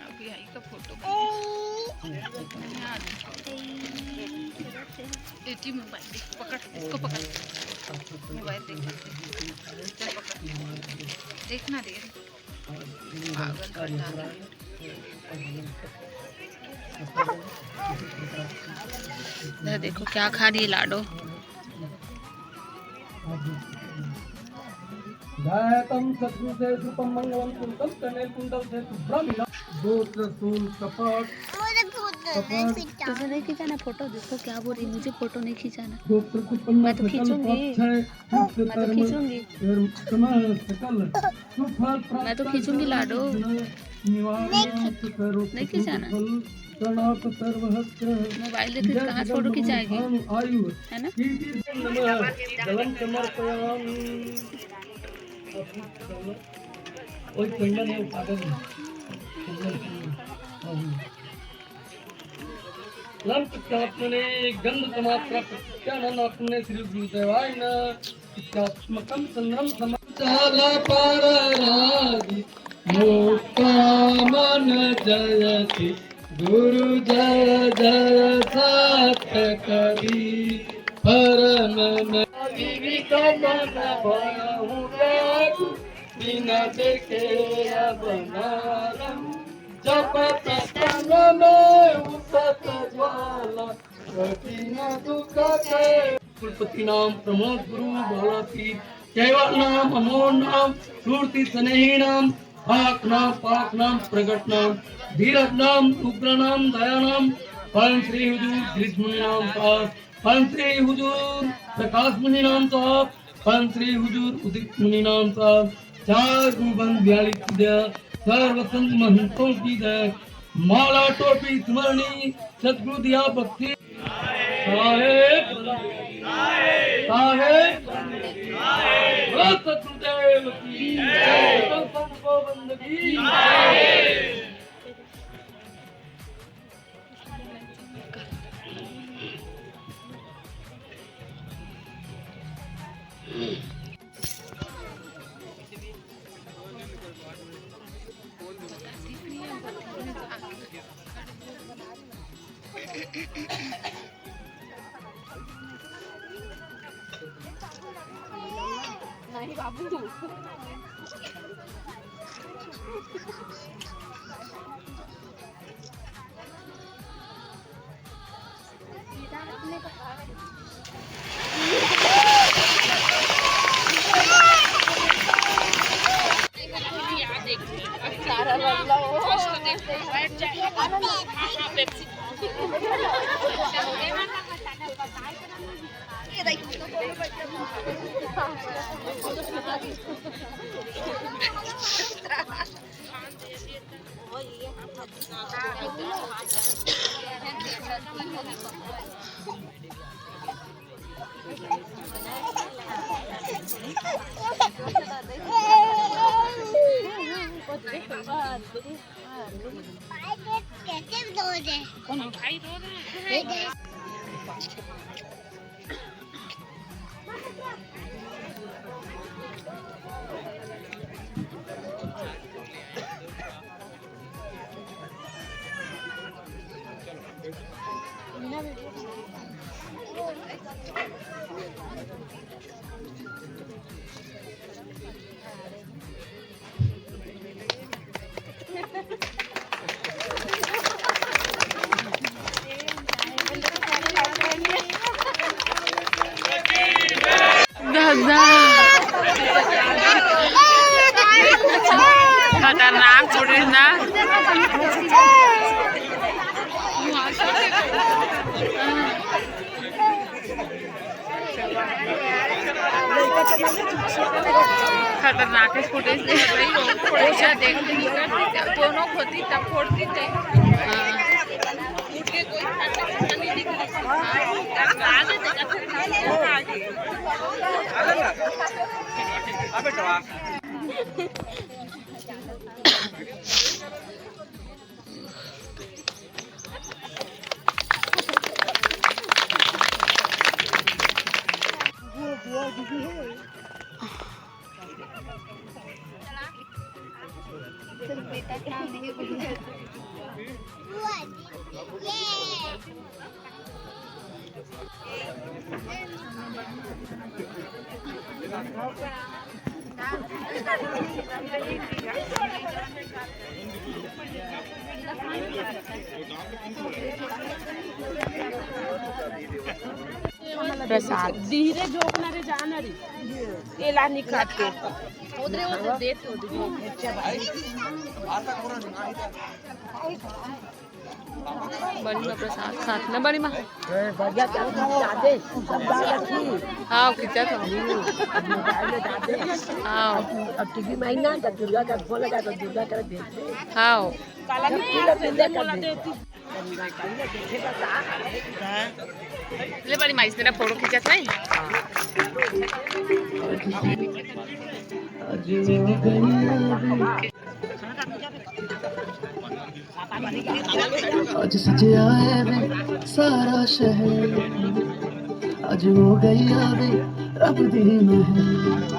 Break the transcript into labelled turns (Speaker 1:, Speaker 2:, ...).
Speaker 1: अभी आई का फोटो देती मोबाइल देख, पकड़ इसको, पकड़ मोबाइल देख, चल पकड़, देखना दे पागल करता है। देखो क्या खा रही है लाडो।
Speaker 2: गायतम शत्रु से सुपम मंगलम कुंडल कने कुंडल से ब्रह्म गोत्र सूल कपट
Speaker 1: तुझे नहीं खींचाना फोटो, देखो क्या बोल रही, मुझे फोटो नहीं खींचाना।
Speaker 2: गोत्र सुपम
Speaker 1: मैं तो खींचूंगी, मैं तो खींचूंगी लाडो, नहीं खींचाना। मोबाइल देख कहाँ से फोटो खिंचाएगी, है ना।
Speaker 2: लंकात्मने गंध समात्रा प्रत्यानंदात्मने श्री गुरुदेवाय नमः चंद्रम समाचाला पारादि मोक्तामन जयति गुरु जय जय सत्य करी परम विविकमन भयहु व्याकु बिना देखे अबनारम जपत तन में उसत ज्वाला कठिन दुख के कुलपति नाम प्रमोद गुरु भोलाती केवल नाम अमोल नाम सूर्ति स्नेही नाम पाक नाम प्रगट नाम धीरज नाम उग्र नाम दया नाम परम श्री हुजूर धीरज मुनि नाम साहब परम श्री हुजूर प्रकाश मुनि नाम साहब परम श्री हुजूर उदित मुनि नाम साहब चार गुरुबंद 42 सर्व संत महंतों की जय। माला टोपी स्मरणी सदगुरु दिया बख्शी साहेब सतगुरुदेव की जय। संत गोविंद की जय।
Speaker 1: नहीं बाबू खतरनाक छोटे ना खतरनाक फुटेज देखते दोनों खोती तब फोड़ती थे।
Speaker 3: प्रसाद धीरे झोकणारे जाणारे एला निकाते उधरे उधर देते बड़ी माँ प्रसाद साथ में बड़ी माँ हाँ खींचा था हाँ
Speaker 4: अब टीवी में ना जब दुर्गा का फोन लगा तो दुर्गा का देखते
Speaker 3: हाँ ले बड़ी माँ इसमें फोटो खींचा था
Speaker 2: आज सजया है वे सारा शहर, आज हो गई वे रब दी महल।